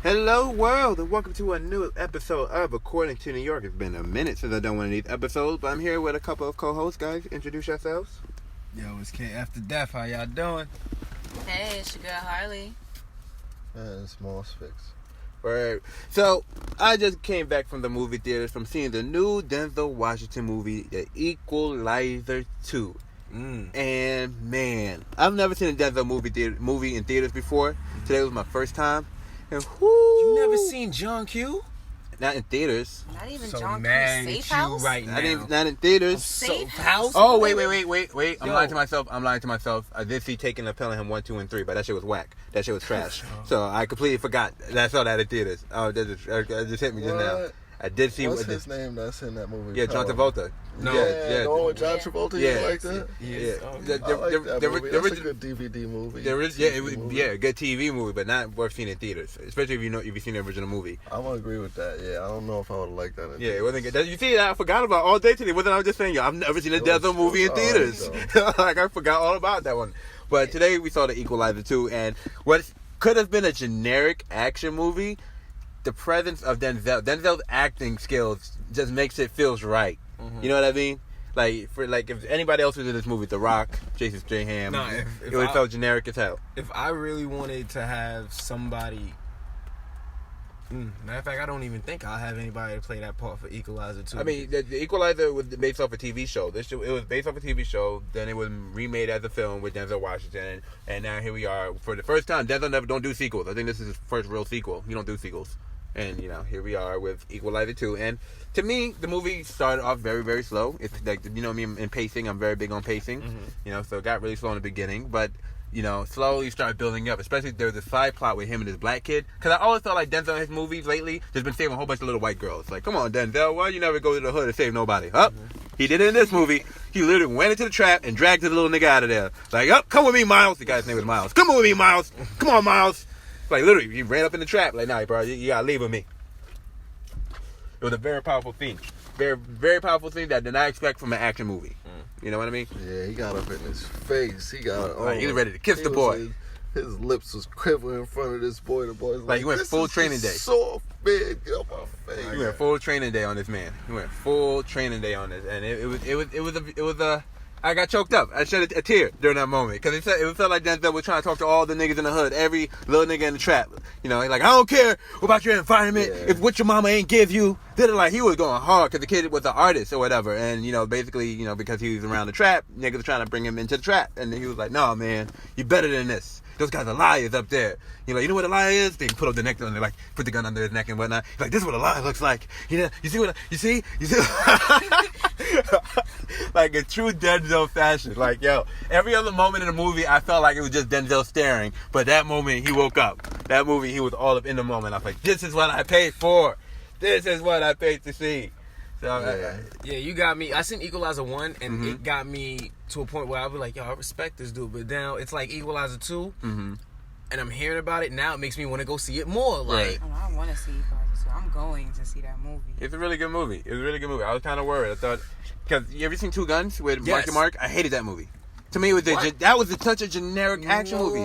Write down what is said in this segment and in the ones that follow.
Hello world and welcome to a new episode of According to New York. It's been a minute since I've done one of these episodes, but I'm here with a couple of co-hosts. Guys, introduce yourselves. Yo, it's K After Death. How y'all doing? Hey, it's your girl Harley. And Small Fix. Right. So I just came back from the movie theaters from seeing the new Denzel Washington movie, The Equalizer 2. And man, I've never seen a Denzel movie in theaters before. Today was my first time. And You never seen John Q? Not in theaters. Not even So John mad Q's at Safe you House? right now. Not in theaters. Safe House? Oh, wait. I'm Yo. lying to myself. I did see Taking the Pelham 1, 2, and 3, but that shit was whack. That shit was trash. So I completely forgot that I saw that in theaters. Oh, that just hit me just now. I did see What's his name that's in that movie? Yeah, John Travolta. No. Yeah, the one with John Yeah. Travolta. Yeah. You like that? Yeah. I like that movie. That's a good DVD movie. A good TV movie, but not worth seeing in theaters. Especially if you've seen the original movie. I would agree with that. Yeah, I don't know if I would have liked that. Yeah, it wasn't good. You see, I forgot about all day today. Wasn't I just saying, I've never seen a Denzel movie in theaters. Like I forgot all about that one. But today we saw The Equalizer 2, and what could have been a generic action movie, the presence of Denzel's acting skills just makes it feels right. Mm-hmm. You know what I mean? If anybody else was in this movie, The Rock, Jason Statham, it would have felt generic as hell. If I really wanted to have somebody, matter of fact, I don't even think I'll have anybody to play that part for Equalizer 2. I mean, the Equalizer was based off a TV show. It was based off a TV show. Then it was remade as a film with Denzel Washington, and now here we are for the first time. Denzel don't do sequels. I think this is his first real sequel. He don't do sequels. And, here we are with Equalizer 2. And to me, the movie started off very, very slow. It's like, me in pacing. I'm very big on pacing. Mm-hmm. So it got really slow in the beginning. But, slowly started building up. Especially there was a side plot with him and his black kid. Because I always felt like Denzel in his movies lately just been saving a whole bunch of little white girls. Like, come on, Denzel, why you never go to the hood and save nobody? He did it in this movie. He literally went into the trap and dragged the little nigga out of there. Like, come with me, Miles. The guy's name was Miles. Come with me, Miles. Come on, Miles. Like, literally, he ran up in the trap. Like, nah, bro, you gotta leave with me. It was a very powerful thing. Very, very powerful thing that I did not expect from an action movie. You know what I mean? Yeah, he got up in his face. He got he was ready to kiss the boy. His lips was quivering in front of this boy. The boy's like, he went full training day. Soft, man, get off my face. He went full training day on this man. He went full training day on this, and it was a. I got choked up. I shed a tear during that moment because it felt like Denzel was trying to talk to all the niggas in the hood, every little nigga in the trap. He's like, I don't care about your environment if what your mama ain't give you. Like, he was going hard because the kid was an artist or whatever, and basically because he was around the trap, niggas were trying to bring him into the trap, and he was like, no, man, you better than this. Those guys are liars up there. You know what a liar is? They put up the neck on, like put the gun under his neck and whatnot. He's like, this is what a liar looks like. You see? Like a true Denzel fashion. Like, yo, every other moment in the movie, I felt like it was just Denzel staring. But that moment, he woke up. That movie, he was all up in the moment. I was like, this is what I paid for. This is what I paid to see. So, yeah, you got me. I seen Equalizer 1, and it got me to a point where I was like, yo, I respect this dude. But now it's like Equalizer 2, and I'm hearing about it now. It makes me want to go see it more. Like, I want to see Equalizer 2. I'm going to see that movie. It's a really good movie. I was kind of worried. I thought, because you ever seen Two Guns with Marky Mark? I hated that movie. To me, that was such a generic action movie.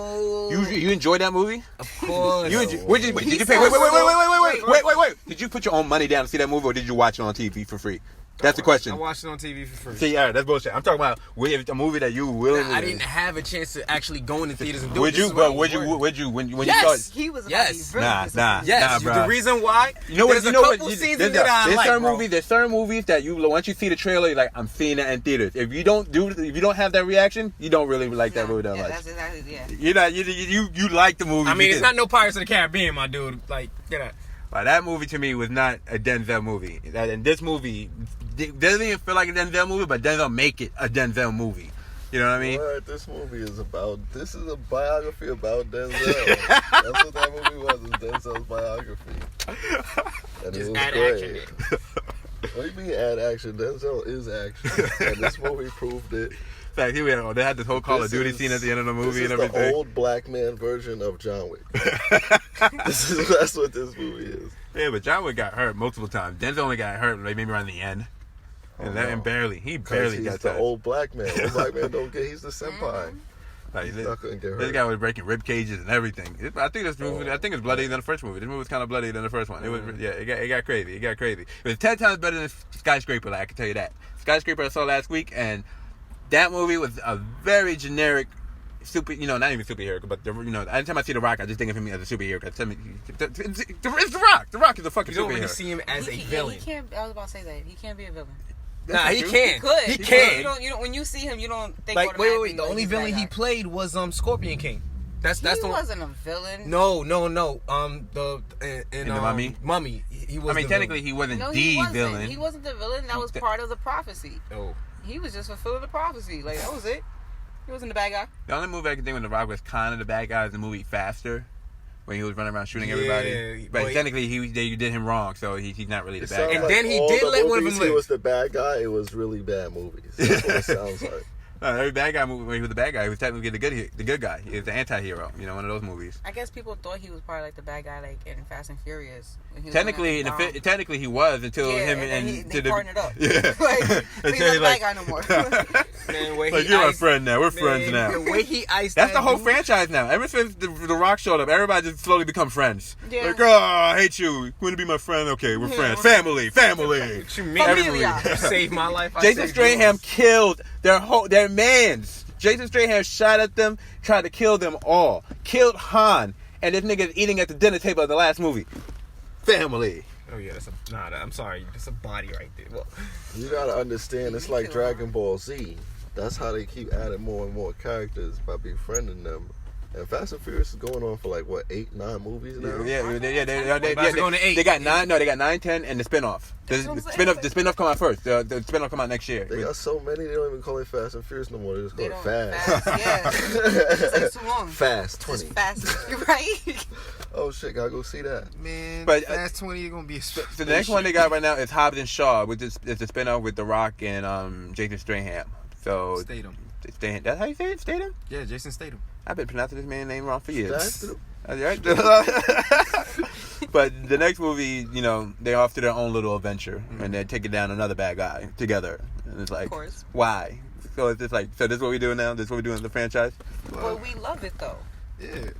You enjoyed that movie? Of course. Did you pay? Wait. Did you put your own money down to see that movie, or did you watch it on TV for free? That's the question. I watched it on TV for free. See, that's bullshit. I'm talking about a movie that you willingly. I didn't have a chance to actually go into theaters and do it. Would you when you saw it? He was yes. Nah, bro. The reason why? There's a couple scenes in there that I like. There's certain movies that once you see the trailer, you're like, I'm seeing that in theaters. If you don't have that reaction, you don't really like that movie that much. That's exactly, You're not. You like the movie. I mean, it's not no Pirates of the Caribbean, my dude. Like, get out. That movie to me was not a Denzel movie. And this movie doesn't even feel like a Denzel movie, but Denzel make it a Denzel movie. You know what I mean? What this movie is about. This is a biography about Denzel. That's what that movie was. Is Denzel's biography. And just it was add great. action in. What do you mean add action? Denzel is action. And this movie proved it. In fact, they had this whole Call of Duty scene at the end of the movie and everything. This is the old black man version of John Wick. That's what this movie is. Yeah, but John Wick got hurt multiple times. Denzel only got hurt maybe around the end. And barely. He barely got touched. He's the old black man. Old black man don't get. He's the senpai. Like He's not gonna get this hurt. guy was breaking rib cages and everything. I think this movie. I think it's bloodier than the first movie. This movie was kind of bloodier than the first one. It was it got crazy. It got crazy. It was 10 times better than Skyscraper. Like, I can tell you that. Skyscraper I saw last week, and that movie was a very generic. Not even superhero, but anytime I see The Rock, I just think of him as a superhero. It's The Rock. The Rock is a fucking You don't superhero. really see him as a villain. He can't. I was about to say that he can't be a villain. Nah, he true. can. He could. He can. You don't. When you see him, you don't think. Like, wait. automatically The like only he's a villain bad he guy. played was Scorpion King. That's He the one. wasn't a villain. No. In The Mummy? Mummy. He was. I mean, the technically, villain. he wasn't No, the he wasn't. villain. He wasn't the villain. That was part of the prophecy. Oh. He was just fulfilling the prophecy. Like, that was it. He wasn't the bad guy. The only movie I can think when The Rock was kind of the bad guy is the movie Faster, when he was running around shooting everybody. But boy. technically, they did him wrong, so he's not really the It bad sounds guy. And then he all did the let one of movies them He live. was the bad guy. It was really bad movies. That's what it sounds like. No, every bad guy movie when he was the bad guy, he was technically the good guy. He was the anti-hero. One of those movies. I guess people thought he was probably like the bad guy, like in Fast and Furious. When he was Technically, going after Dom. technically he was until Yeah, him and then and they partnered up. Yeah, Like, he's not Until the bad guy no more. Man, where like he you're my iced- friend now. We're man, friends now. The way he iced That's that the whole dude- franchise now. Ever since the Rock showed up, everybody just slowly become friends. Yeah. Like, oh, I hate you. You want to be my friend? Okay, we're friends. Family. What you mean? Familia. You saved my life. I Jason saved Strahan yours. killed their mans. Jason Strahan shot at them, tried to kill them all. Killed Han, and this nigga's eating at the dinner table of the last movie. Family. Oh yeah, I'm sorry, that's a body right there. Well, You gotta understand, it's like Dragon Ball Z. That's how they keep adding more and more characters by befriending them. And Fast and Furious is going on for 8, 9 movies now. About to go into 8. They got 9. No, they got 9, 10, and the spinoff. That's what I'm saying. The spinoff come out first. The spinoff come out next year. They got so many, they don't even call it Fast and Furious no more. They just call They it don't Fast. Yeah. It's like too long. Fast It's 20. fast. You're right. Oh shit, gotta go see that. man, But, Fast 20 is gonna be a So the next one they got right now is Hobbs and Shaw, which is a spinoff with The Rock and Jason Strahan. So Statham. Statham. That's how you say it? Statham? Yeah, Jason Statham. I've been pronouncing this man's name wrong for years. Statham? That's right. But the next movie, they're off to their own little adventure, and they're taking down another bad guy together. And it's like, Of course. why? So it's just like, so this is what we doing now? This is what we doing in the franchise? But we love it though. Yeah.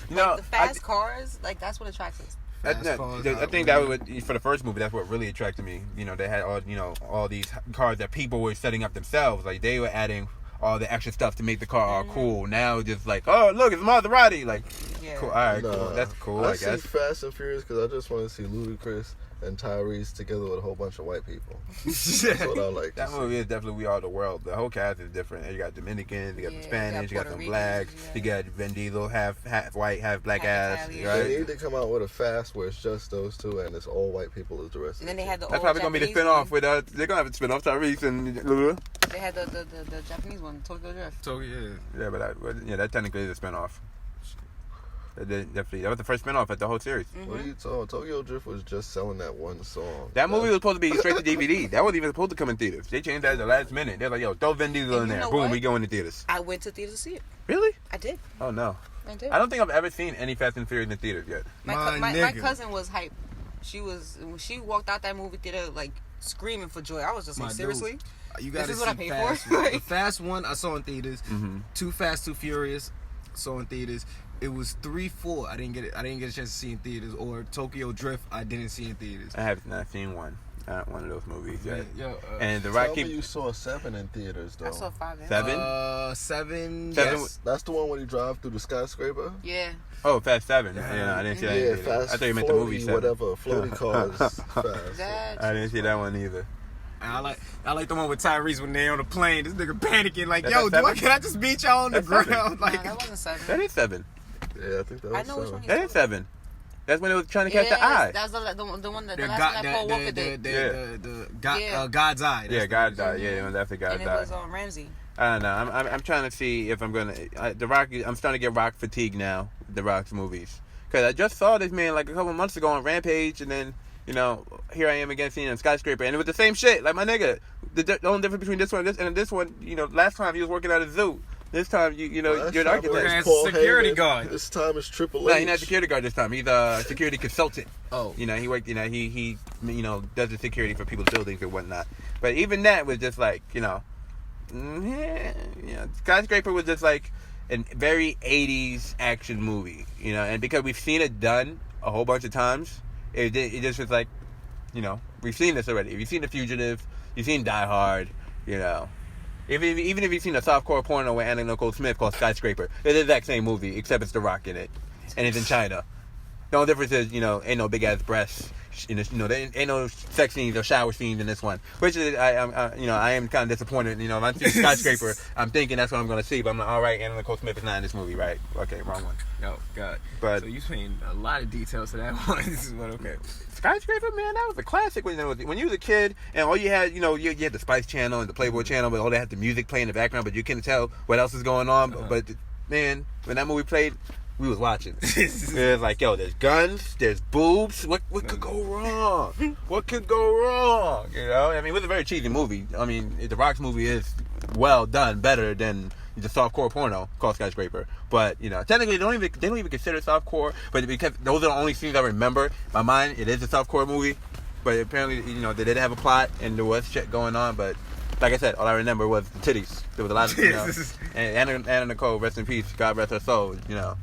Like the fast cars, like that's what attracts us. I Fast think that was for the first movie. That's what really attracted me. They had all these cars that people were setting up themselves. Like they were adding all the extra stuff to make the car all cool. Now it's just like, oh look, it's Maserati. Like, Yeah. cool. All right, Nah, cool. That's cool. I see guess. Fast and Furious because I just want to see Ludacris and Tyrese together with a whole bunch of white people. That's what I like to That see. movie is definitely We Are the World. The whole cast is different. You got Dominicans, you got some Yeah, Spanish, you got Puerto some Ricans, blacks, yeah. you got Vin Diesel, half white, half black Half ass. Italian. Right? They need to come out with a Fast where it's just those two and it's all white people as the rest of And then the they had the That's old probably gonna be the Japanese spinoff one. with they're gonna have a spinoff Tyrese and They had the Japanese one, Tokyo Drift. So yeah. yeah, that technically is a spinoff. That was the first spinoff of the whole series. What are you talking? Tokyo Drift was just selling that one song. That movie was supposed to be straight to DVD. That wasn't even supposed to come in theaters. They changed that at the last minute. They're like, yo, throw Vin Diesel And in you there. know Boom, what? we go into theaters. I went to theaters to see it. Really? I did. Oh no. I did. I don't think I've ever seen any Fast and Furious in theaters yet. My My nigga. cousin was hype. When she walked out that movie theater like screaming for joy. I was just like, My dude. seriously? You This gotta is see what I paid Fast. for? The Fast one I saw in theaters. Mm-hmm. Too Fast, Too Furious, saw in theaters. It was 3, 4. I didn't get a chance to see in theaters. Or Tokyo Drift, I didn't see in theaters. I have not seen one. Not one of those movies yet. Yo, And The Tell Rock me keep you saw 7 in theaters though. I saw 5. 7. 7. Seven Yes. That's the one when you drive through the skyscraper. Yeah. Oh, Fast 7. Yeah, I didn't see that. Yeah, either. fast. I thought you meant the movie 7. Whatever, floaty cars. Fast. That I didn't see that one either. I like the one with Tyrese when they're on the plane. This nigga panicking like, That's yo, not 7? can I just beat y'all on the That's 7. ground? Nah, Like, that wasn't 7. That is 7. Yeah, I think that was I know which 7. one you That is 7. That's when it was trying to catch the Yes, eye. that was the one that the the last one that Paul Walker did. Yeah. God's Eye. Yeah, God died. Yeah, that's the God And it died. was Ramsey. I don't know. I'm trying to see if I'm gonna. The Rock. I'm starting to get Rock fatigue now. The Rock's movies. Because I just saw this man like a couple months ago on Rampage, and then here I am again seeing him Skyscraper, and it was the same shit. Like my nigga, the only difference between this one and this one, last time he was working at a zoo. This time you're an architect. As a Paul security Heyman. guard. This time it's Triple No, H. he's not a security guard this time. He's a security consultant. Oh. He worked. He does the security for people's buildings and whatnot. But even that was just like Skyscraper was just like very 80s action movie, you know, and because we've seen it done a whole bunch of times, it just was like, you know, we've seen this already. You've seen The Fugitive, you've seen Die Hard, you know. Even if you've seen a softcore porno with Anna Nicole Smith called Skyscraper, it's the exact same movie, except it's The Rock in it, and it's in China. The only difference is, you know, ain't no big ass breasts. You know, there ain't no sex scenes or shower scenes in this one. Which is, I am kind of disappointed. You know, if I see Skyscraper, I'm thinking that's what I'm going to see. But I'm like, all right, Anna Nicole Smith is not in this movie, right? Okay, wrong one. Oh God. But so you paying a lot of details to that one. This is what okay. Skyscraper, man, that was a classic when you was a kid, and all you had, you know, you had the Spice Channel and the Playboy Channel, but all they had the music playing in the background, but you couldn't tell what else is going on. But man, when that movie played, we was watching. It was like, yo, there's guns, there's boobs. What could go wrong? What could go wrong? You know, I mean, it was a very cheesy movie. I mean, The Rock's movie is well done, better than the softcore porno called Skyscraper. But you know, technically, they don't even consider softcore. But because those are the only scenes I remember in my mind, it is a softcore movie. But apparently, you know, they did have a plot and there was shit going on. But like I said, all I remember was the titties. There was a lot of, you know, and Anna Nicole, rest in peace, God rest her soul. You know.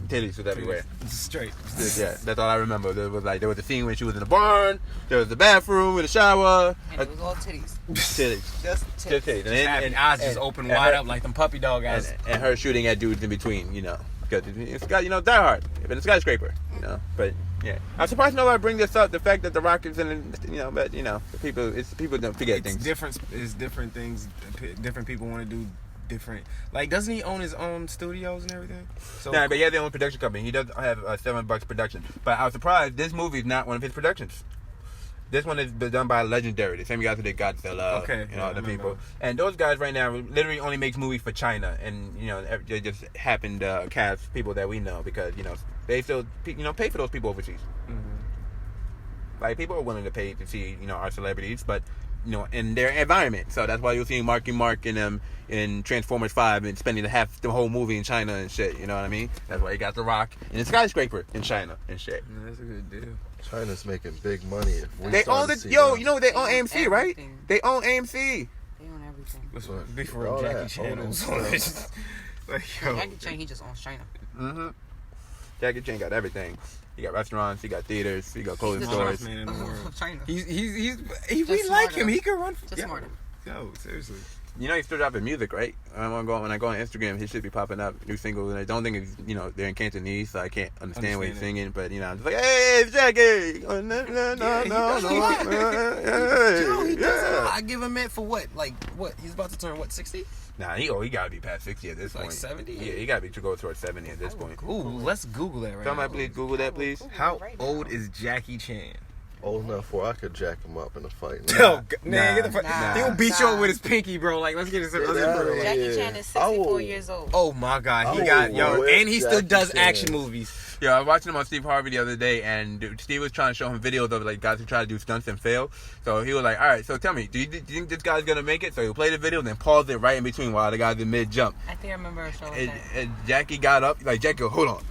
Titties was everywhere. Straight. Yeah, that's all I remember. There was a scene when she was in the barn. There was the bathroom with a shower. And it was all titties. Titties. Just titties. And eyes just open wide up like them puppy dog eyes. And her shooting at dudes in between, you know. Because it's got, you know, Die Hard. But it's Skyscraper, you know. But yeah, I'm surprised nobody bring this up. The fact that The Rock is in, you know, but you know, people don't forget things. It's different things. Different people want to do. Different, like, doesn't he own his own studios and everything? So nah, but he has his own production company. He does have $7 production. But I was surprised this movie is not one of his productions. This one is done by Legendary, the same guys who did Godzilla, you know, other people. And those guys right now literally only makes movies for China, and you know, they just happen to cast people that we know because, you know, they still, you know, pay for those people overseas. Mm-hmm. Like, people are willing to pay to see, you know, our celebrities, but you know, in their environment. So that's why you'll see Marky Mark in them in Transformers 5 and spending the whole movie in China and shit. You know what I mean? That's why you got The Rock and Skyscraper in China and shit. Yeah, that's a good deal. China's making big money. If we they own it. Yo, you know they own AMC, right? Everything. They own AMC. They own everything. Listen, before All Jackie that, Chan all was that on stuff. it. Like, yo. Jackie Chan, he just owns China. Mm-hmm. Jackie Chan got everything. He got restaurants, he got theaters, he got clothing He's the stores. smartest man in the world. China. We Just like smarter. him. He can run. Just smarter. Yo, seriously. You know, he's still dropping music, right? When I go on Instagram, he should be popping up new singles, and I don't think it's, you know, they're in Cantonese, so I can't understand what he's singing. But you know, I'm just like, hey, it's Jackie. Oh, no, He does yeah. it. I give him it for what? Like what? He's about to turn what? 60? Nah, he gotta be past 60 at this Like point. 70? Yeah, he gotta be to go towards 70 at this point. Ooh, let's Google that right now. Somebody please Google that, please. How old is Jackie Chan? Old enough where I could jack him up in a fight. Yo, man, get the fuck. Nah. He'll beat you up with his pinky, bro. Like, let's get this. Yeah. Jackie Chan is 64 years old. Oh my God, he Oh, got where's and he still Jackie does Chan? action movies. Yeah, I was watching him on Steve Harvey the other day, and dude, Steve was trying to show him videos of like guys who try to do stunts and fail. So he was like, "All right, so tell me, do you think this guy's gonna make it?" So he'll play the video and then pause it right in between while the guy's in mid jump. I think I remember a show like And, that. and Jackie got up, like Jackie, go, hold on.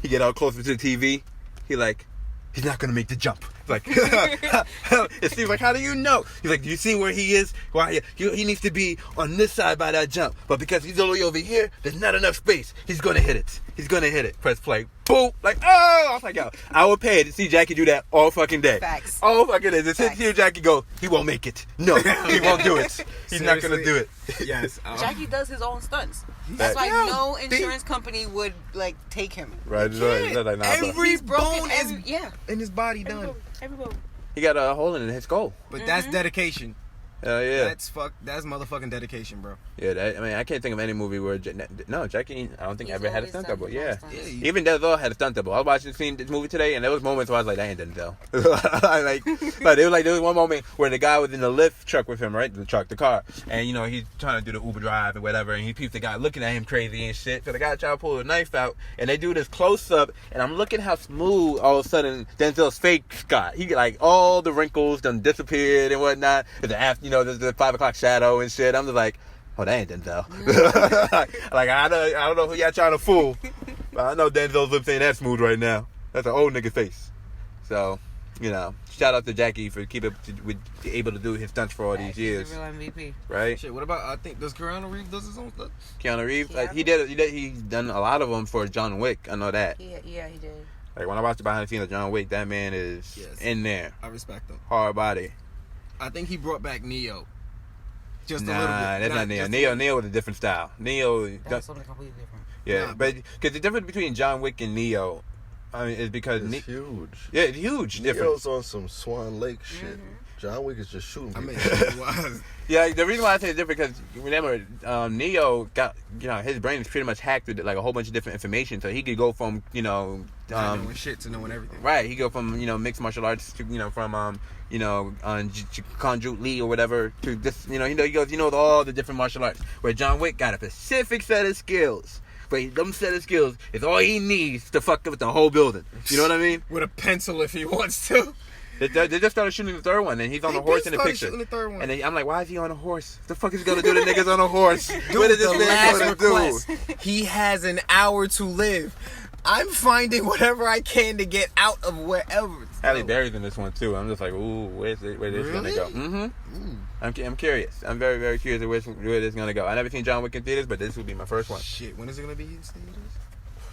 He get out closer to the TV. He like, he's not gonna make the jump. Like, it seems like, how do you know? He's like, do you see where he is? Why he needs to be on this side by that jump, but because he's all the way over here, there's not enough space. He's gonna hit it. He's gonna hit it. Press play. Boom. Like, oh! I was like, yo, I would pay to see Jackie do that all fucking day. Facts. All fucking day. Just Facts. hear Jackie go, he won't make it. No, he won't do it. He's not gonna do it. Yes. Jackie does his own stunts. That's why Yeah, no insurance company would like take him. Right. Like, nah, bro. Every He's broken bone every, is yeah. in his body done. Everybody. He got a hole in his skull. But that's dedication. Yeah. That's motherfucking dedication, bro. Yeah, I mean, I can't think of any movie where Jackie, I don't think He's ever had a always stunt done double. his Yeah, own stunts. Yeah. even Denzel had a stunt double. I was watching this movie today, and there was moments where I was like, "That ain't Denzel." But there was one moment where the guy was in the lift truck with him, right? The car, and you know he's trying to do the Uber drive and whatever, and he peeps the guy looking at him crazy and shit. So the guy trying to pull a knife out, and they do this close up, and I'm looking how smooth all of a sudden Denzel's face got. He like all the wrinkles done disappeared and whatnot. There's the 5 o'clock shadow and shit. I'm just like, oh, that ain't Denzel. Like, I don't know who y'all trying to fool, but I know Denzel's lips ain't that smooth right now. That's an old nigga face. So, You know, shout out to Jackie for able to do his stunts for all these years. He's a real MVP. Right? Shit, what about, I think, does Keanu Reeves does his own stuff? Keanu Reeves, like, he's done a lot of them for John Wick. I know that. Yeah, he did. Like, when I watched the behind the scenes of John Wick, that man is in there. I respect him. Hard body. I think he brought back Neo. Just a Nah, little bit. that's not Neo. Neo was a different style. That's something completely different. Yeah, Nah, but because the difference between John Wick and Neo, I mean, is because It's huge. Yeah, it's huge difference. Neo's on some Swan Lake shit. John Wick is just shooting I people. mean, it was. Yeah, the reason why I say it's different because remember, Neo got his brain is pretty much hacked with like a whole bunch of different information, so he could go from Not knowing shit to knowing everything. right, he go from mixed martial arts to from Conjut Lee or whatever to just he goes all the different martial arts. Where John Wick got a specific set of skills. But them set of skills is all he needs to fuck up the whole building. You know what I mean? With a pencil if he wants to. They just started shooting the third one, and he's on a horse in the picture. The third one. And then I'm like, why is he on a horse? What the fuck is he gonna do to niggas on a horse? What is the this man last gonna request. do? He has an hour to live. I'm finding whatever I can to get out of wherever. Halle Berry's in this one too. I'm just like, ooh, where's this gonna go? I'm curious. I'm very, very curious of where this is gonna go. I never seen John Wick in theaters, but this will be my first one. Shit, when is it gonna be in theaters?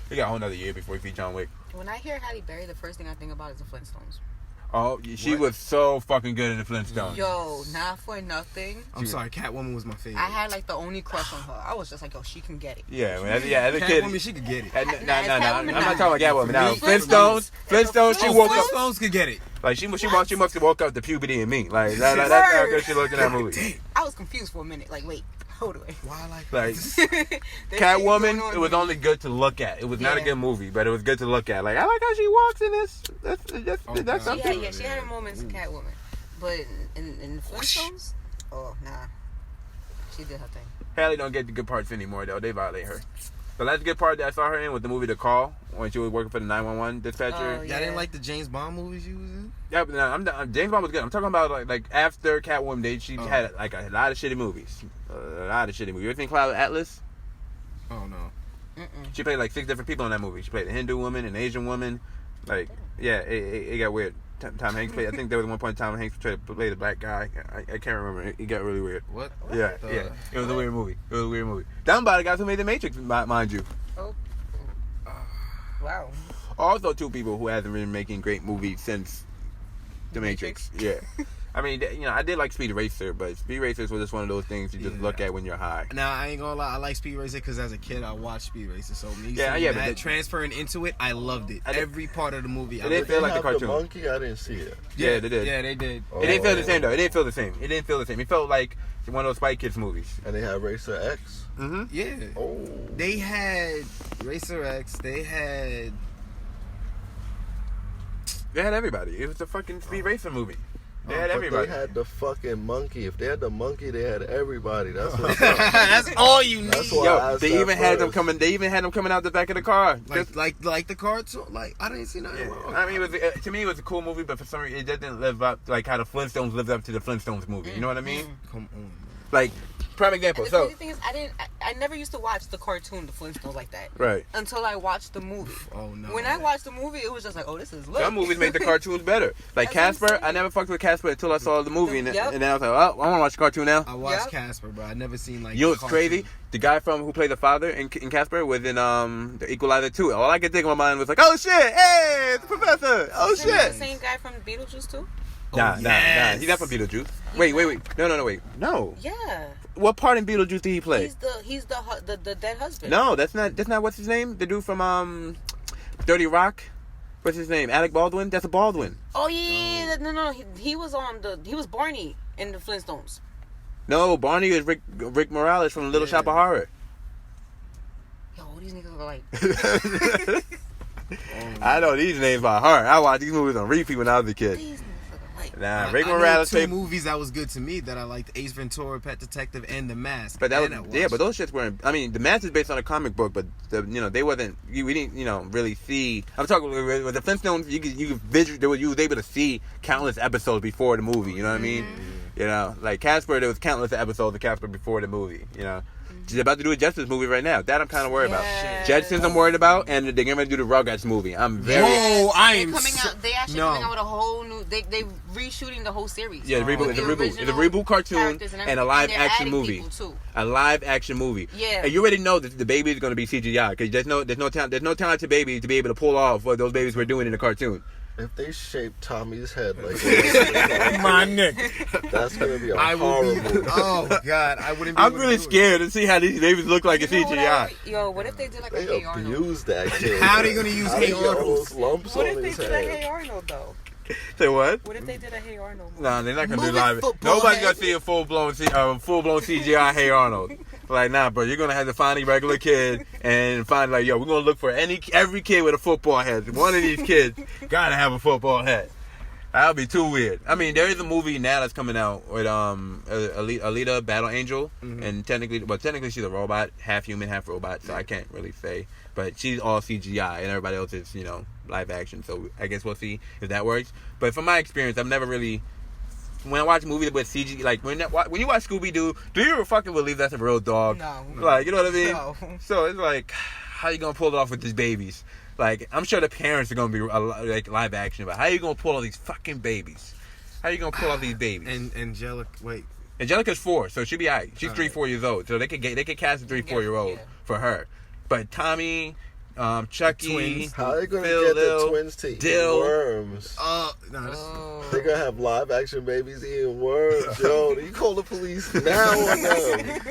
We got a whole nother year before we see John Wick. When I hear Halle Berry, the first thing I think about is the Flintstones. Oh, she was so fucking good in the Flintstones. Yo, not for nothing. I'm sorry, Catwoman was my favorite. I had like the only crush on her. I was just like, yo, she can get it. Yeah, as a kid. Catwoman, she could get it. No. I'm not talking about Catwoman. Now, Flintstones. Flintstones. She woke up. Flintstones could get it. Like she must have woke up to puberty in me. Like that's how good she looked in that movie. I was confused for a minute. Like, wait, hold away. Why I like Like There's Catwoman, shit it was going on only good to look at. It was not a Yeah. good movie, but it was good to look at. Like I like how she walks in this. That's something. She had her moments of Catwoman, but in the Flintstones, oh nah, she did her thing. Halle don't get the good parts anymore though. They violate her. The last good part that I saw her in was the movie The Call when she was working for the 911 dispatcher. Oh, Y'all yeah. didn't like the James Bond movies you was in? Yeah, but no, James Bond was good. I'm talking about like after Catwoman, she had like a lot of shitty movies. You ever seen Cloud Atlas? Oh no. She played like 6 different people in that movie. She played a Hindu woman, an Asian woman. Like, yeah, it got weird. Tom Hanks played. I think there was one point Tom Hanks tried to play the black guy. I can't remember. It got really weird. What? Yeah. It was a weird movie. Down by the guys who made The Matrix, mind you. Oh, wow. Also, 2 people who hasn't been making great movies since The Matrix. Yeah. I mean, I did like Speed Racer, but Speed Racers was just one of those things you just look at when you're high. Now I ain't gonna lie, I like Speed Racer because as a kid I watched Speed Racer, so me but transferring into it, I loved it. Every part of the movie. It didn't feel like the cartoon. The monkey, I didn't see it. Yeah, they did. Yeah, they did. It didn't feel the same though. It didn't feel the same. It felt like one of those Spy Kids movies. And they had Racer X. Mm-hmm. Yeah. Oh. They had Racer X. They had everybody. It was a fucking Speed Racer movie. They had everybody. They had the fucking monkey. If they had the monkey, they had everybody. That's what's up. That's all you need. That's why I Yo, asked they that even had them first. coming. They even had them coming out the back of the car. Like the cartoon. Like I didn't see nothing wrong. I mean, to me, it was a cool movie, but for some reason, it didn't live up like how the Flintstones lived up to the Flintstones movie. You know what I mean? Come on. Like, prime example. And the So, crazy thing is, I never used to watch the cartoon, the Flintstones, like that. right. Until I watched the movie. Oh no. When I watched the movie, it was just like, oh, this is lit. Some movies make the cartoons better. Like That's what I'm Casper, I saying. never fucked with Casper until I saw the movie, and Yep. then I was like, oh, I want to watch the cartoon now. I watched Yep. Casper, bro. I never seen like. You know the what's cartoon. crazy? The guy who played the father in Casper was in the Equalizer 2. All I could think in my mind was like, oh shit, hey, it's the professor. Oh Isn't that shit. the same guy from Beetlejuice too? Nah. yes. He's not from Beetlejuice. Wait. No. Yeah. What part in Beetlejuice did he play? He's the dead husband. No, that's not what's his name? The dude from Dirty Rock. What's his name? Alec Baldwin? That's a Baldwin. Oh yeah. No. He was on he was Barney in the Flintstones. No, Barney is Rick Morales from Little Shop of Horror. Yo, these niggas are like. I know these names by heart. I watched these movies on repeat when I was a kid. These niggas are like. Nah, I Rick know Morales two played. movies that was good to me that I liked: Ace Ventura, Pet Detective, and The Mask. But that And I was watched but those shits weren't. I mean, The Mask is based on a comic book, but they wasn't. We didn't really see. I'm talking with the Flintstones. You could visually. You was able to see countless episodes before the movie. You know what I mean? You know, like Casper, there was countless episodes of Casper before the movie. You know, They're about to do a Jetsons movie right now. That I'm kind of worried Yes. about. Jetsons I'm worried about, and they're getting ready to do the Rugrats movie. I'm very... Whoa, I am... They actually coming out with a whole new... They reshooting the whole series. Yeah, the reboot. It's a reboot. It's a reboot cartoon and a live action movie. A live action movie. Yeah. And you already know that the baby is going to be CGI because there's no talented baby to be able to pull off what those babies were doing in the cartoon. If they shape Tommy's head like my neck, that's gonna be a horror movie. Oh God, I wouldn't. I'm really scared to see how these babies look like in CGI. Yo, what if they did like a They Hey Arnold? abused that kid. How are they gonna use Hey Arnold? Lumps What on if they his did a head. Hey Arnold though? Say what? What if they did a Hey Arnold? Nah, they're not gonna do Move live. it, football Nobody's head. gonna see a full blown CGI Hey Arnold. Like, nah, bro, you're gonna have to find a regular kid and find like, yo, we're gonna look for every kid with a football head. One of these kids gotta have a football head. That would be too weird. I mean, there is a movie now that's coming out with Alita Battle Angel, and technically she's a robot, half human, half robot, so I can't really say. But she's all CGI, and everybody else is, live action. So I guess we'll see if that works. But from my experience, I've never really, when I watch movies with CG, like when you watch Scooby Doo, do you ever fucking believe that's a real dog? No. Like, you know what I mean? No. So it's like, how you gonna pull it off with these babies? Like, I'm sure the parents are gonna be like live action, but how you gonna pull all these fucking babies? How you gonna pull all these babies? And Angelica's 4, so she'll be alright. She's 3-4 years old, so they could cast a 3-4-year-old for her. But Tommy, Chucky, Twins. How are they gonna Phil, get Lil, the twins to eat Dill. worms? They're gonna have live action babies eating worms. Yo, you call the police now on them.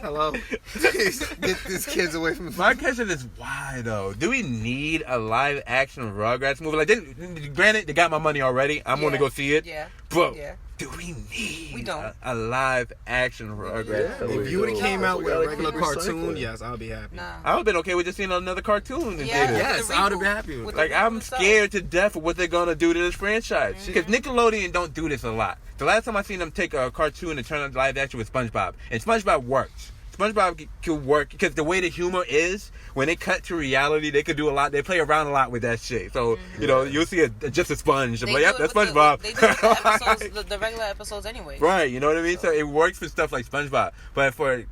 Hello. Get these kids away from me. My question is why though? Do we need a live action Rugrats movie? Like, granted, they got my money already. I'm gonna go see it. Yeah. But Yeah. do we need We don't. a live action Rugrats Yeah, movie? If you would have came out We with a gotta regular keep cartoon, recycling. yes, I'll be happy. Nah. I would have been okay with just seeing another cartoon in Yeah. theaters. Yes, The I would have been reboot. happy with With it. the Like, I'm itself. scared to death of what they're gonna do to this franchise. Because Nickelodeon don't do this a lot. The last time I seen them take a cartoon and turn it live action was SpongeBob, and SpongeBob works. SpongeBob could work because the way the humor is, when they cut to reality, they could do a lot. They play around a lot with that shit. So you'll see just a sponge. I'm like, yep, that's SpongeBob. They do it with the episodes, the regular episodes anyway. Right, you know what I mean? So it works for stuff like SpongeBob. But for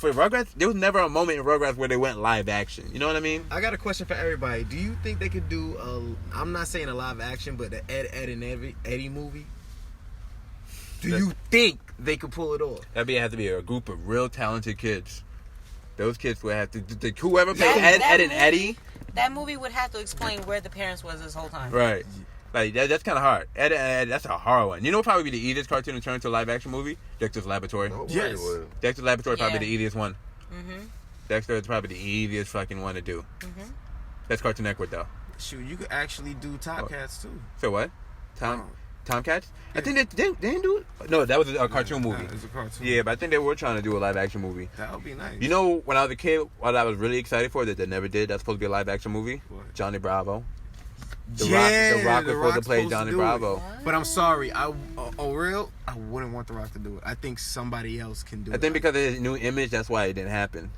Rugrats, there was never a moment in Rugrats where they went live action. You know what I mean? I got a question for everybody. Do you think they could do I'm not saying a live action, but the Ed and Eddie movie? Do you think they could pull it off? That'd have to be a group of real talented kids. Those kids would have to, whoever played That Ed and movie- Eddie. That movie would have to explain where the parents was this whole time. Right. Like, that's kind of hard. Ed, that's a hard one. You know what probably be the easiest cartoon to turn into a live action movie? Dexter's Laboratory. Nobody Yes. would. Dexter's Laboratory probably Yeah. the easiest one. Mm-hmm. Dexter is probably the easiest fucking one to do. Mm-hmm. That's Cartoon Network though. Shoot, you could actually do Top Cats too. So what? Tomcats? I think they didn't do it. No, that was a cartoon movie. It's a cartoon. Yeah, but I think they were trying to do a live action movie. That would be nice. You know, when I was a kid, what I was really excited for that they never did. That's supposed to be a live action movie. What? Johnny Bravo. The Yeah, Rock was The supposed to Rock's play supposed to Johnny do Bravo. it. But I'm sorry, I wouldn't want The Rock to do it. I think somebody else can do it. I think because of his new image, that's why it didn't happen.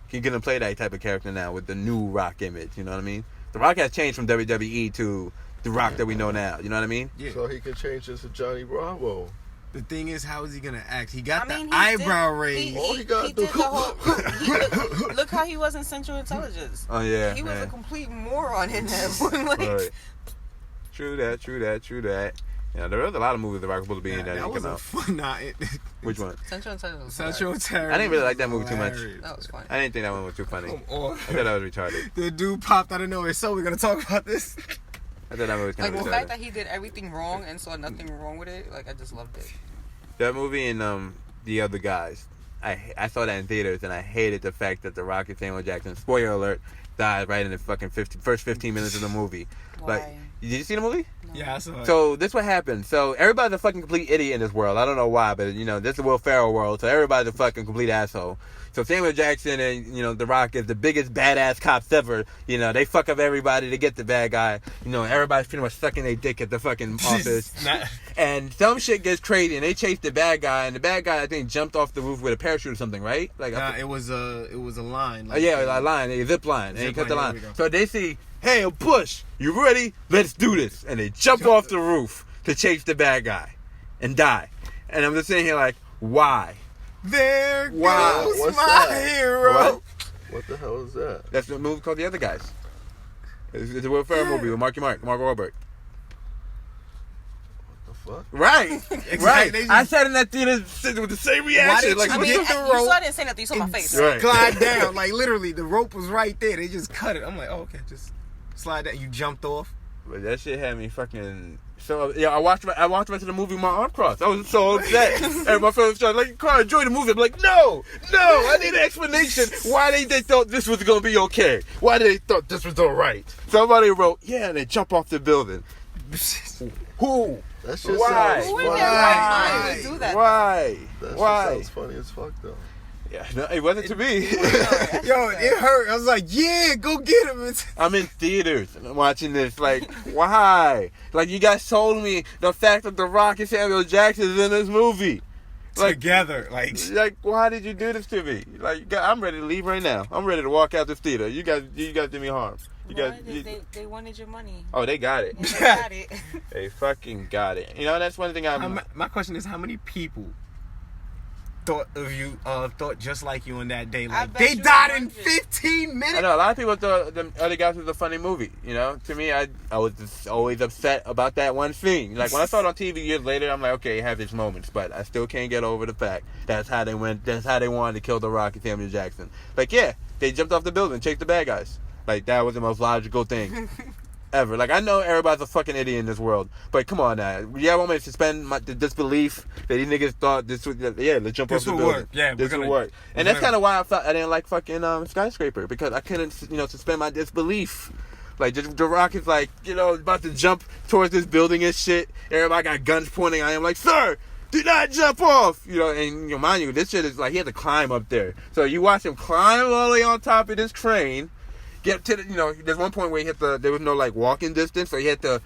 He's gonna play that type of character now with the new Rock image. You know what I mean? The Rock has changed from WWE to the Rock that we know now. You know what I mean? Yeah. So he can change this to Johnny Bravo. The thing is, how is he gonna act? He got I mean, the eyebrow raise. All he gotta did do- the whole. Look how he was in Central Intelligence. Oh yeah. He was man. a complete moron in that one. Like, Right. True that. Yeah, there was a lot of movies the Rock was supposed to be in that that didn't was come a out. fun night. Which one? Central Intelligence. was Central Terror. I didn't really like that movie too much. Hilarious. That was funny. I didn't think that one was too funny. Come on. I thought that was retarded. The dude popped out of nowhere. So we're gonna talk about this. I thought that movie was kind Like of the retarded. fact that he did everything wrong and saw nothing wrong with it. Like I just loved it. That movie and The Other Guys. I saw that in theaters and I hated the fact that The Rock and Samuel Jackson, spoiler alert, died right in the fucking first 15 minutes of the movie. Why? Like, did you see the movie? Yeah, I saw it. So this what happened. So everybody's a fucking complete idiot in this world. I don't know why, but this is a Will Ferrell world. So everybody's a fucking complete asshole. So Samuel Jackson and The Rock is the biggest badass cops ever. They fuck up everybody to get the bad guy. Everybody's pretty much sucking their dick at the fucking office. And some shit gets crazy, and they chase the bad guy, and the bad guy I think jumped off the roof with a parachute or something, right? Like, it was a line. a line, a zip line, and he Zip cut the line, line. there we go. So they see, hey, a push, you ready? Let's do this, and they jump off the roof to chase the bad guy, and die. And I'm just sitting here like, why? There Wow. goes What's my that? hero. What? What the hell is that? That's the movie called The Other Guys. It's a Will Ferrell movie with Mark Wahlberg. Fuck. Right, right. I sat in that theater with the same reaction. Like, I mean, you saw I didn't say nothing. You saw my face. Right. Glide down. Like, literally, the rope was right there. They just cut it. I'm like, oh, okay, just slide that. You jumped off. But that shit had me fucking. So yeah, I watched the rest of the movie with my arm crossed. I was so upset. And my friends started like, "Carl, enjoy the movie." I'm like, no, I need an explanation why they thought this was gonna be okay. Why they thought this was alright. Somebody wrote, "Yeah," and they jump off the building. Who? That shit Why? sounds Who in funny. their right mind would do that? Why? That shit Why? sounds funny as fuck though. Yeah, no, it wasn't to me. Yo, it hurt. I was like, yeah, go get him. I'm in theaters and I'm watching this. Like, why? Like, you guys told me the fact that The Rock and Samuel Jackson is in this movie. Like, Together. Like, why did you do this to me? Like, I'm ready to leave right now. I'm ready to walk out this theater. You guys did me harm. You guys, They wanted your money. oh, they got it. And they got it. They fucking got it. You know, that's one thing my question is, how many people thought just like you on that day? Like, bet they you died in 100. 15 minutes. I know a lot of people thought The Other Guys was a funny movie. You know, to me, I was just always upset about that one scene. Like, when I saw it on TV years later, I'm like, okay, it has its moments, but I still can't get over the fact that's how they wanted to kill The Rock and Samuel Jackson. Like, yeah, they jumped off the building, chased the bad guys. Like, that was the most logical thing ever. Like, I know everybody's a fucking idiot in this world, but come on now. Yeah, I want me to suspend the disbelief that these niggas thought this would, yeah, let's jump off the building. Work. Yeah, this would work. And that's kind of why I didn't like fucking Skyscraper, because I couldn't, suspend my disbelief. Like, The Rock is like, about to jump towards this building and shit. Everybody got guns pointing at him like, sir, do not jump off. And mind you, this shit is like, he had to climb up there. So you watch him climb all the way on top of this crane, get to the, there's one point where he there was no like walking distance, so he had to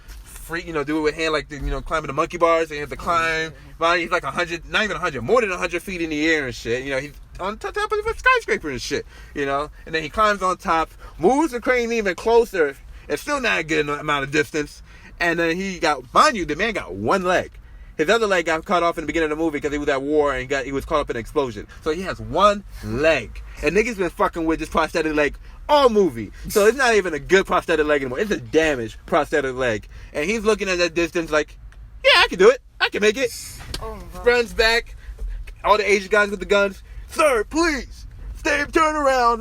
do it with hand, like climbing the monkey bars. So he had to climb. He's like 100, not even 100, more than 100 feet in the air and shit. He's on top of a skyscraper and shit. And then he climbs on top, moves the crane even closer. It's still not a good amount of distance. And then the man got one leg. His other leg got cut off in the beginning of the movie because he was at war and he was caught up in an explosion. So he has one leg. And niggas been fucking with this prosthetic leg all movie. So it's not even a good prosthetic leg anymore. It's a damaged prosthetic leg. And he's looking at that distance like, yeah, I can do it. I can make it. Oh, Runs back. All the Asian guys with the guns. Sir, please. Turn around.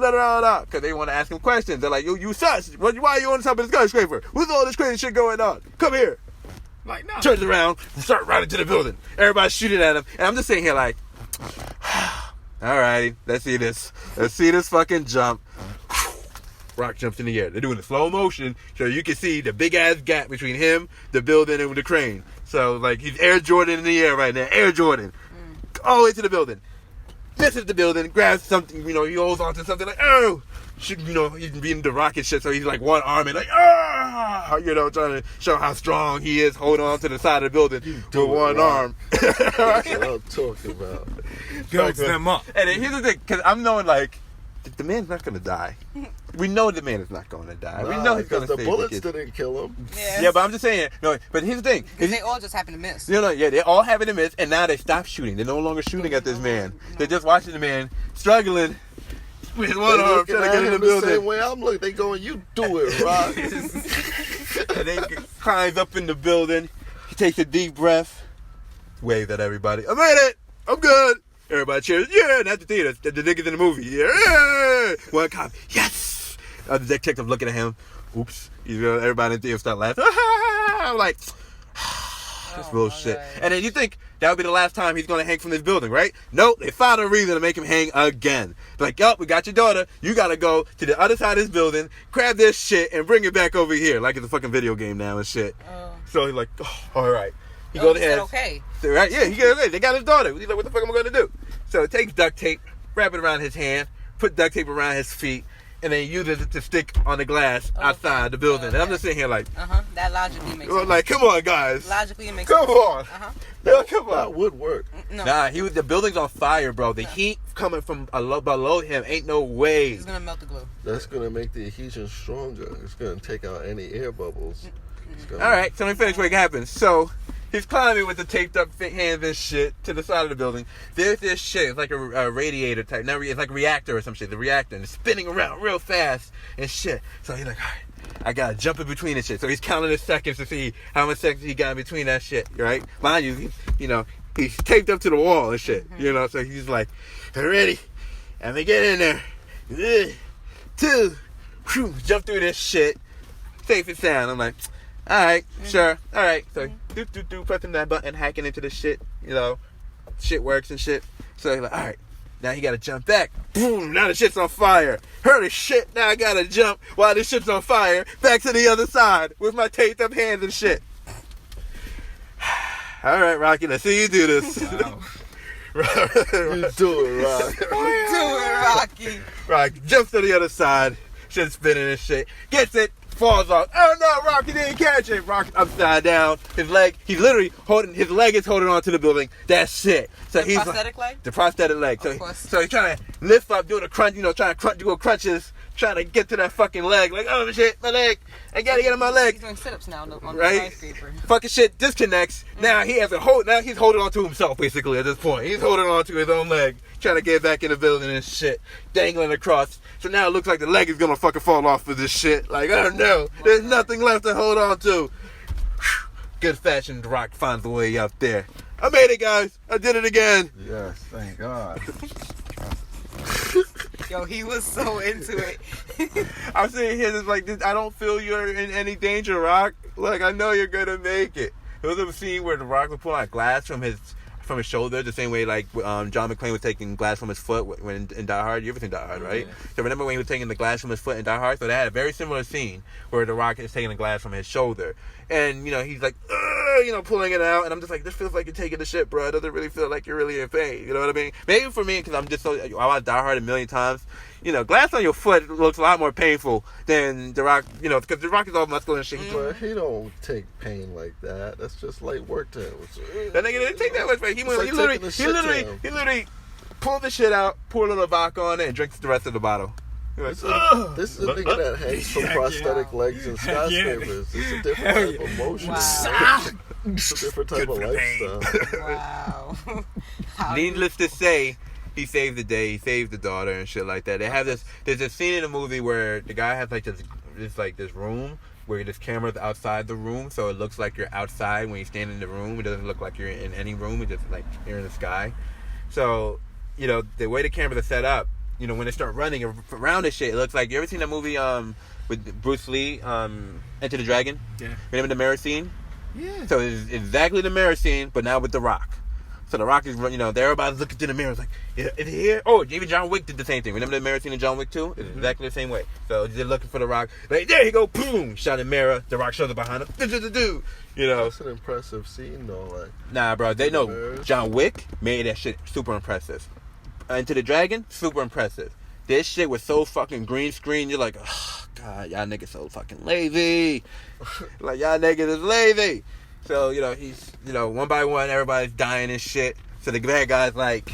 Because they want to ask him questions. They're like, you sus. Why are you on top of the skyscraper? What's all this crazy shit going on? Come here. Like, no. Turns around, start running to the building. Everybody's shooting at him, and I'm just sitting here like, alrighty, let's see this. Let's see this fucking jump. Rock jumps in the air. They're doing it slow motion, so you can see the big ass gap between him, the building, and the crane. So like he's Air Jordan in the air right now. Air Jordan, all the way to the building. Misses the building, grabs something. He holds onto something like, oh. He's being the rocket shit, so he's like one arm and like, trying to show how strong he is, holding on to the side of the building with one arm. That's what I'm talking about. Builds them up. And then here's the thing, because I'm knowing like, the man's not going to die. We know the man is not going to die. We know he's going to save the bullets the kid. didn't kill him. Yeah, but I'm just saying, no, but here's the thing. Because they all just happen to miss. Yeah, they all happen to miss, and now they stop shooting. They're no longer shooting at this man. They're just watching the man struggling with one arm trying to get in the building. Same way I'm looking, they going, you do it, Rock. And they climbs up in the building. He takes a deep breath, waves at everybody. I made it. I'm good. Everybody cheers. Yeah, not the theater. The niggas in the movie. Yeah. One cop. Yes. Other detective looking at him. Oops. Everybody in the theater start laughing. I'm like, that's real shit. God. And then you think that would be the last time he's going to hang from this building, right? Nope. They found a reason to make him hang again. Like, yup, we got your daughter. You got to go to the other side of this building, grab this shit, and bring it back over here. Like it's a fucking video game now and shit. So he's like, oh, all right. He goes ahead. Okay. So, right? Yeah, he goes, they got his daughter. He's like, what the fuck am I going to do? So it takes duct tape, wrap it around his hand, put duct tape around his feet, and then uses it to stick on the glass outside the building. And I'm just sitting here like, that logically makes sense. Like, come on, guys. Logically, it makes come sense. on. Yo, come on. That would work. No. Nah, the building's on fire, bro. The heat coming from below him ain't no way. He's gonna melt the glue. That's gonna make the adhesion stronger. It's gonna take out any air bubbles. All right, so let me finish what happens. So He's climbing with the taped up hands and shit to the side of the building. There's this shit. It's like a radiator type. It's like a reactor or some shit. The reactor. And it's spinning around real fast and shit. So he's like, all right, I gotta jump in between this shit. So he's counting the seconds to see how much seconds he got in between that shit, right? Mind you, he's taped up to the wall and shit, So he's like, ready? I'm gonna get in there. 2, jump through this shit. Safe and sound. I'm like, all right, sure, all right. So pressing that button, hacking into the shit. Shit works and shit. So he's like, all right, now he gotta jump back. Boom! Now the shit's on fire. Heard the shit. Now I gotta jump while this shit's on fire back to the other side with my taped up hands and shit. All right, Rocky, let's see you do this. Wow. You do it, Rock. Do it, Rocky. Rocky jumps to the other side. Shit's spinning and shit. Gets it. Falls off. Oh no, Rocky didn't catch it. Rocky upside down. His leg is holding on to the building. That's it. So The he's prosthetic leg? The prosthetic leg. Of course. So he's trying to lift up, doing a crunch, trying to do crunches, trying to get to that fucking leg. Like, oh shit, my leg. I gotta get on my leg. He's doing sit-ups now on the Right? skyscraper. Fucking shit disconnects. Now he has now he's holding on to himself basically at this point. He's holding on to his own leg, trying to get back in the building and shit, dangling across. So now it looks like the leg is gonna fucking fall off of this shit. Like, oh no, there's nothing left to hold on to. Good fashion, The Rock finds the way up there. I made it, guys. I did it again. Yes, thank God. Yo, he was so into it. I'm sitting here just like, I don't feel you're in any danger, Rock. Like, I know you're gonna make it. There was a scene where The Rock was pulling out glass from his shoulder, the same way like John McClane was taking glass from his foot when in Die Hard. You ever seen Die Hard, right? Yeah. So remember when he was taking the glass from his foot in Die Hard? So they had a very similar scene where The Rock is taking the glass from his shoulder. And, he's like, pulling it out. And I'm just like, this feels like you're taking the shit, bro. It doesn't really feel like you're really in pain. You know what I mean? Maybe for me, because I watched Die Hard a million times. Glass on your foot looks a lot more painful than The Rock, because The Rock is all muscular and shit. But he don't take pain like that. That's just light work to him. That nigga didn't take that much pain. He It's like literally pulled the shit out, poured a little vodka on it, and drinks the rest of the bottle. Like, This is a nigga that hangs from prosthetic legs and skyscrapers. It's a different type of motion. Wow. It's a different type of lifestyle. Wow. Needless to say, he saved the day. He saved the daughter and shit like that. They have this. There's a scene in the movie where the guy has like this room where this camera's outside the room, so it looks like you're outside when you stand in the room. It doesn't look like you're in any room. It's just like you're in the sky. So, the way the cameras are set up, when they start running around this shit, it looks like, you ever seen that movie with Bruce Lee, Enter the Dragon? Yeah. Remember the mirror scene? Yeah. So it's exactly the mirror scene, but now with The Rock. So The Rock is, everybody's looking through the mirror. It's like, is he here? Oh, even John Wick did the same thing. Remember the mirror scene in John Wick 2? It's exactly the same way. So they're looking for The Rock. Like, there you go, boom! Shot in the mirror. The Rock shows up behind him. That's an impressive scene, though. Like, Nah, bro. They know mirrors. John Wick made that shit super impressive. Into the Dragon, super impressive. This shit was so fucking green screen. You're like, oh, God, y'all niggas so fucking lazy. Like, y'all niggas is lazy. So, he's, one by one, everybody's dying and shit. So the bad guy's like,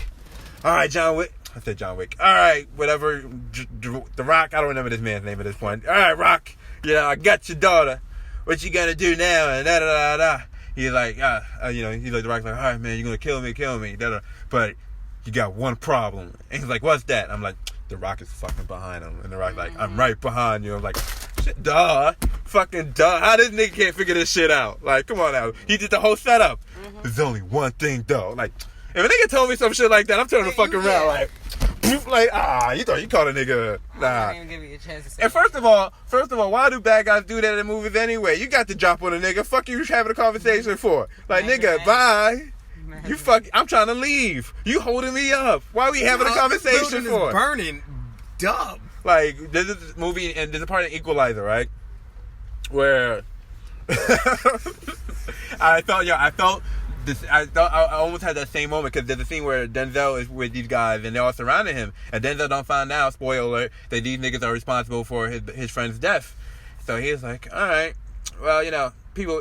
all right, John Wick. I said John Wick. All right, whatever. The Rock. I don't remember this man's name at this point. All right, Rock. I got your daughter. What you gonna do now? And da da da da. He's like, he's like, The Rock's like, all right, man, you're gonna kill me. Da da. But you got one problem. And he's like, what's that? I'm like, The Rock is fucking behind him. And The Rock's like, I'm right behind you. I'm like, shit, duh. Fucking duh. How this nigga can't figure this shit out? Like, come on now. He did the whole setup. There's only one thing, though. Like, if a nigga told me some shit like that, I'm turning the fuck around. Like, you thought you called a nigga. Nah. I didn't even give you a chance to say And first of all, why do bad guys do that in movies anyway? You got to drop on a nigga. Fuck you having a conversation for? Like, nigga, bye. You I'm trying to leave. You holding me up. Why are we having a conversation for? Is burning. Dumb. Like, there's this movie, and there's a part in Equalizer, right? Where I almost had that same moment, because there's a scene where Denzel is with these guys and they're all surrounding him, and Denzel don't find out, spoiler alert, that these niggas are responsible for his friend's death. So he's like, all right, well,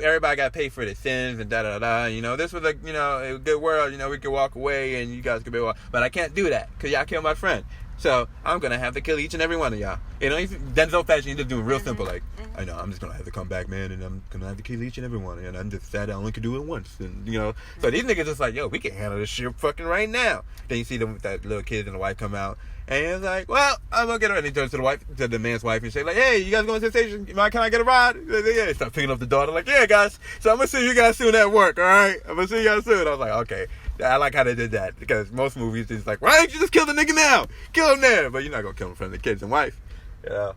everybody got to pay for their sins and da da da. This was a good world. We could walk away and you guys could be, but I can't do that because y'all killed my friend. So I'm gonna have to kill each and every one of y'all. You know, Denzel fashion, he's just doing real simple. Like, I know I'm just gonna have to come back, man, and I'm gonna have to kill each and every one. And I'm just sad I only could do it once. And you know, so these niggas just like, yo, we can handle this shit fucking right now. Then you see that little kid and the wife come out. And he's like, well, I'm gonna get her. And he turns to the man's wife and say, like, hey, you guys going to the station? Can I get a ride? Yeah, he starts picking up the daughter. Like, yeah, guys. So I'm gonna see you guys soon at work. All right, I'm gonna see you guys soon. I was like, okay. I like how they did that because most movies is like, why don't you just kill the nigga now? Kill him there, but you're not gonna kill him in front of the kids and wife. You know?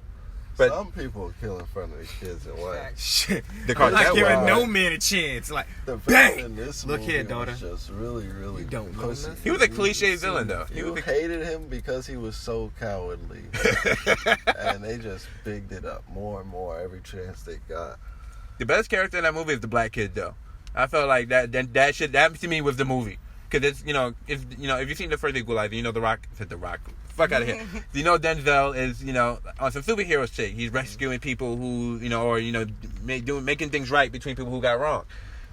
But some people kill in front of their kids and wife. Shit, the I'm not cartel giving wife. no man a chance. Like, The bang! villain in this Look movie here, daughter. was just really, really You don't know pussy. nothing. He was a cliche villain, though. You hated him because he was so cowardly, and they just bigged it up more and more every chance they got. The best character in that movie is the black kid, though. I felt like that to me was the movie. Because it's, if you've seen the first Equalizer, you know The Rock. I said The Rock. Fuck out of here. You know Denzel is, on some superhero shit. He's rescuing people who, making things right between people who got wrong.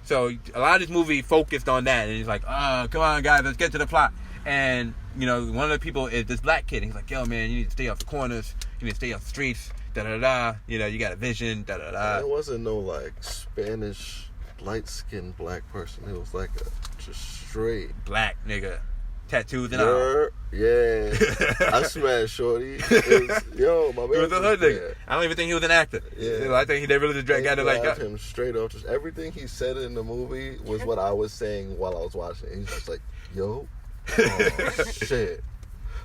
So a lot of this movie focused on that, and he's like, oh, come on, guys, let's get to the plot. And one of the people is this black kid. And he's like, yo, man, you need to stay off the corners. You need to stay off the streets. Da da da. You got a vision. Da da da. There wasn't no like Spanish light-skinned black person. It was like a just straight Black nigga. Tattoos and all. Yeah. I smashed Shorty. My man. He was a hood nigga. there. I don't even think he was an actor. Yeah. I think they really just got it like grabbed him straight off. Just everything he said in the movie was what I was saying while I was watching. He's just like, yo, oh, shit.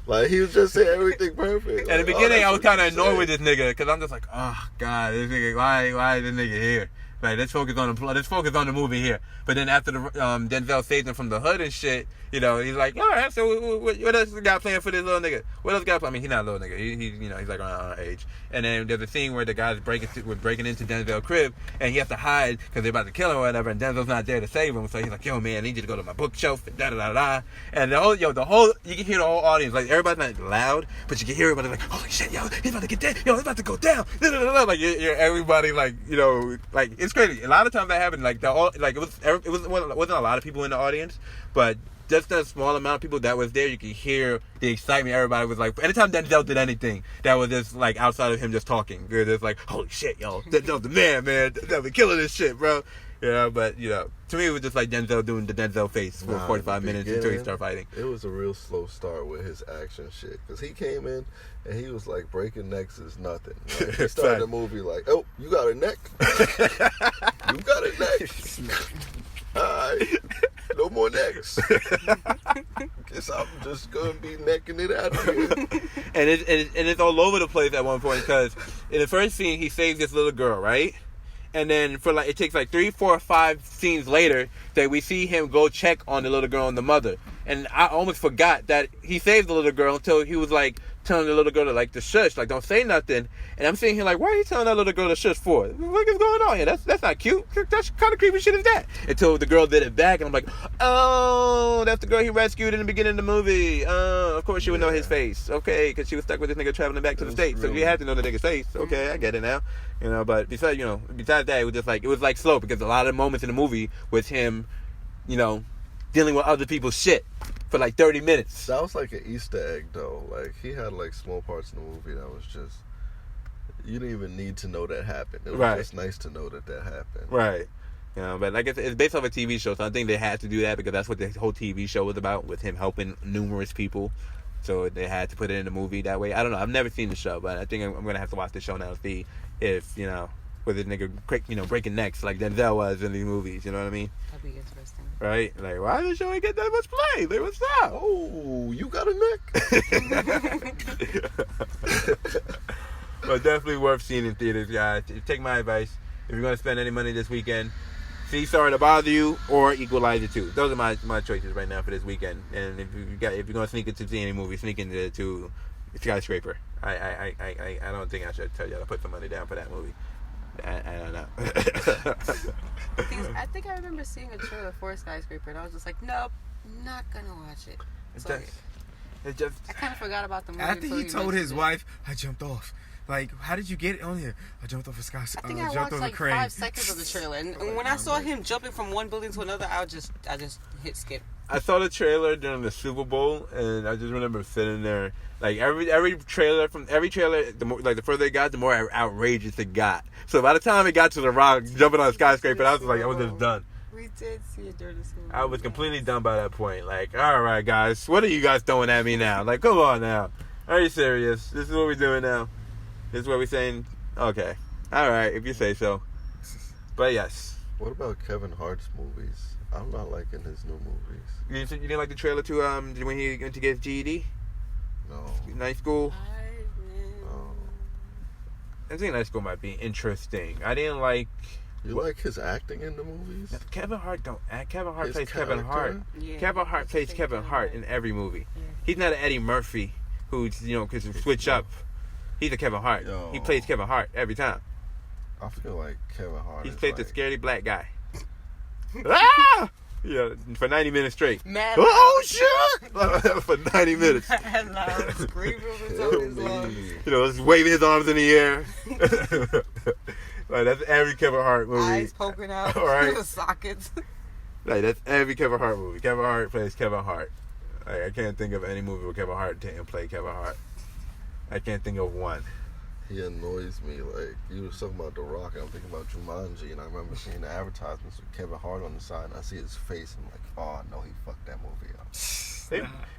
Like, he was just saying everything perfect. At the beginning, I was kind of annoyed with this nigga because I'm just like, oh god, this nigga, why is this nigga here? Like, let's focus on the movie here. But then after the Denzel saves him from the hood and shit, he's like, all right, so what else got playing for this little nigga? What else got playing? I mean, he's not a little nigga. He's like around our age. And then there's a scene where the guys breaking into Denzel's crib, and he has to hide because they're about to kill him or whatever, and Denzel's not there to save him. So he's like, yo, man, I need you to go to my bookshelf, and da da da da. And the whole, you can hear the whole audience, like, everybody's not loud, but you can hear everybody like, holy shit, yo, he's about to get dead, yo, he's about to go down, da da da da. Like, you're everybody, like, like, it's crazy. A lot of times that happened, like, it wasn't a lot of people in the audience, but just a small amount of people that was there, you could hear the excitement. Everybody was like, anytime Denzel did anything that was just like outside of him just talking, they're just like, holy shit, yo, Denzel's the man, Denzel be killing this shit, bro. But to me it was just like Denzel doing the Denzel face for 45 minutes until he started fighting. It was a real slow start with his action shit, because he came in and he was like, breaking necks is nothing. Like, he started the movie like, oh, you got a neck? You got a neck? Alright, no more necks. Guess I'm just gonna be necking it out of here. And it's all over the place at one point, because in the first scene he saves this little girl, right? And then it takes like 3, 4, 5 scenes later that we see him go check on the little girl and the mother. And I almost forgot that he saved the little girl until he was like telling the little girl to shush, like, don't say nothing. And I'm sitting here like, why are you telling that little girl to shush for? What is going on here? That's not cute. That's kind of creepy shit is that? Until the girl did it back, and I'm like, oh, that's the girl he rescued in the beginning of the movie. Of course you would know his face. Okay, because she was stuck with this nigga traveling back to the States. So you had to know the nigga's face. Okay, I get it now. But besides that, it was like slow, because a lot of the moments in the movie was him, dealing with other people's shit for like 30 minutes. That was like an Easter egg, though. Like, he had like small parts in the movie that was just, you didn't even need to know that happened. It was just nice to know that happened. Right. But like it's based off a TV show, so I think they had to do that because that's what the whole TV show was about, with him helping numerous people. So they had to put it in the movie that way. I don't know. I've never seen the show, but I think I'm going to have to watch the show now to see if, with this nigga, breaking necks like Denzel was in these movies. You know what I mean? That'd be interesting. Right? Like, why did the show ain't get that much play? Like, what's up? Oh, you got a neck? But definitely worth seeing in theaters, guys. Take my advice. If you're going to spend any money this weekend, see Sorry to Bother You or Equalizer 2. Those are my choices right now for this weekend. And if you're going to sneak into see any movie, sneak into to Skyscraper. I don't think I should tell y'all to put some money down for that movie. I don't know. I think I remember seeing a trailer for Skyscraper, and I was just like, nope, not gonna watch it. I kind of forgot about the movie. After he told his wife, I jumped off. Like, how did you get on here? I jumped off a skyscraper. I think I watched like 5 seconds of the trailer, and when I saw him jumping from one building to another, I just hit skip. I saw the trailer during the Super Bowl, and I just remember sitting there. Like every trailer, the more, like the further it got, the more outrageous it got. So by the time it got to The Rock jumping on a skyscraper, I was like, I was just done. We did see it during the Super Bowl. I was completely done by that point. Like, all right, guys, what are you guys throwing at me now? Like, come on now. Are you serious? This is what we're doing now. This is what we're saying. Okay, all right, if you say so. But yes. What about Kevin Hart's movies? I'm not liking his new movies. You didn't like the trailer to when he went to get his GED? No. Night school. No. I think Night School might be interesting. I didn't like. You like his acting in the movies? Kevin Hart don't act. Kevin Hart His plays Kevin Hart. Yeah, Kevin Hart plays Kevin Hart in every movie. Yeah. He's not an Eddie Murphy who's because switch up. He's a Kevin Hart. Yo. He plays Kevin Hart every time. I feel like Kevin Hart. He's is played the like, scary black guy. Ah! Yeah, for 90 minutes straight. Mad Oh shit! For 90 minutes. and loud screaming for Kill some reason. me. Just waving his arms in the air. Like that's every Kevin Hart movie. Eyes poking out. Right. The sockets. Like that's every Kevin Hart movie. Kevin Hart plays Kevin Hart. Like, I can't think of any movie where Kevin Hart didn't play Kevin Hart. I can't think of one. He annoys me. Like, you was talking about The Rock, and I'm thinking about Jumanji, and I remember seeing the advertisements with Kevin Hart on the side, and I see his face, and I'm like, oh, no, he fucked that movie up.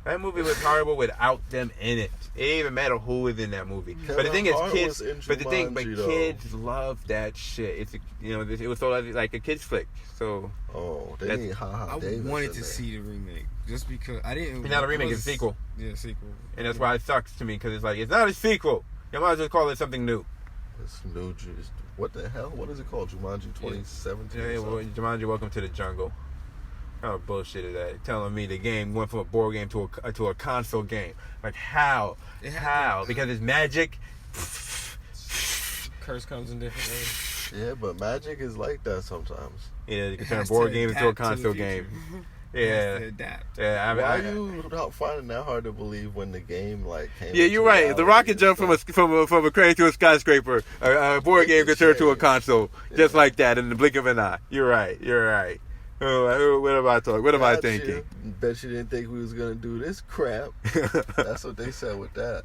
That movie was horrible without them in it. It didn't even matter who was in that movie. But the thing is, Hart kids. was in But the thing, Jumanji, though. kids love that shit. It's it was so like a kids flick. So Oh, they That's- need Ha I Davis wanted in to there. see the remake just because I didn't. it's not a remake, it's a sequel, Yeah, sequel. and that's why it sucks to me because it's like it's not a sequel. You might as well call it something new. It's new juice. What the hell? What is it called? Jumanji 2017? Yeah, or well, something? Jumanji, Welcome to the Jungle. How bullshit is that? Telling me the game went from a board game to a console game. Like how? How? Because it's magic. Curse comes in different ways. Yeah, but Magic is like that sometimes. Yeah, you can It turn has board to games into a adapt to the console future. game. It has Yeah, to adapt. yeah. Why are you not finding that hard to believe when the game like came? Yeah, into you're right. The reality rocket and jump from a crane to a skyscraper, a board game could turn to a console just like that in the blink of an eye. You're right. You're right. What am I talking? What am I Gotcha. thinking? Bet you didn't think we was gonna do this crap. That's what they said with that.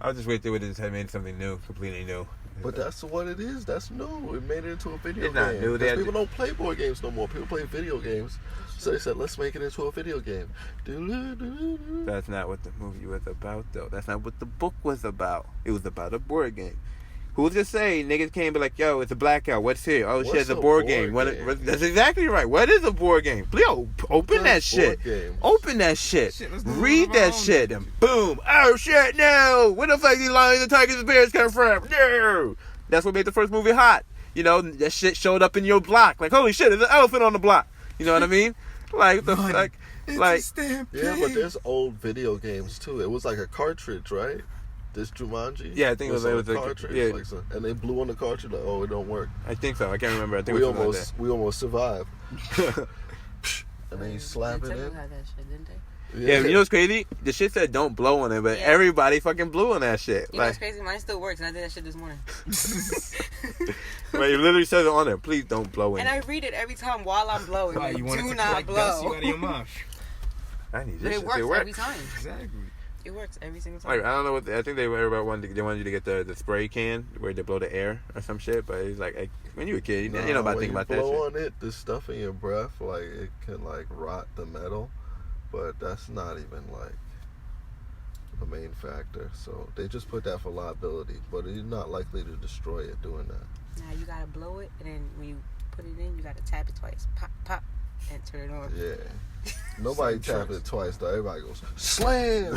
I was just waiting they would just have made something new, completely new. But that's what it is. That's new. It made it into a video It's game. not new. They 'Cause had people don't play board games no more. People play video games. So they said, let's make it into a video game. That's not what the movie was about, though. That's not what the book was about. It was about a board game. Who's to say niggas can't be like, yo, it's a blackout. What's here? Oh, shit, it's a board game. That's exactly right. What is a board game? Yo, open that shit. Open that shit. Let's do Read it that around. shit and boom. Oh, shit, no. Where the fuck these lions and tigers and bears come from? No. That's what made the first movie hot. You know, that shit showed up in your block. Like, holy shit, there's an elephant on the block. You know what I mean? Like, the fuck? Like, Yeah, but there's old video games too. It was like a cartridge, right? This Jumanji. Yeah, I think it was a like- cartridge. yeah. Like so, and they blew on the cartridge. Like, oh, it don't work. I think so. I can't remember. I think We it was something like almost, we almost survived. And then you slap it Nintendo in. had that shit, didn't they? Yeah, you know what's crazy? The shit said don't blow on it, but Yeah. everybody fucking blew on that shit. You know Like, what's crazy? Mine still works, and I did that shit this morning. like, it literally says it on there. Please don't blow in And I it. read it every time while I'm blowing. Why, Like, you want it do to not collect dust you blow. out of your mouth. I need But this it shit works to work. every time. Exactly. It works every single time. Like, I don't know what I think they wanted you to get the spray can where they blow the air or some shit. But it's like when you were a kid, you know about when thinking you about that blow shit. on it, the stuff in your breath, like it can like rot the metal, but that's not even like a main factor. So they just put that for liability, but you're not likely to destroy it doing that. Now you gotta blow it, and then when you put it in, you gotta tap it twice. Pop, pop, and turn it on. Yeah. Nobody Same taps it twice though. Everybody goes slam.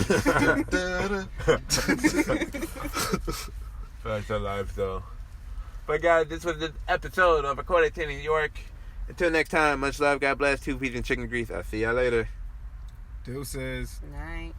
Da-da. That's our life, though. But guys, this was the episode of According to New York. Until next time, much love, God bless, 2 peas and chicken grease. I'll see y'all later. Dill says. Night.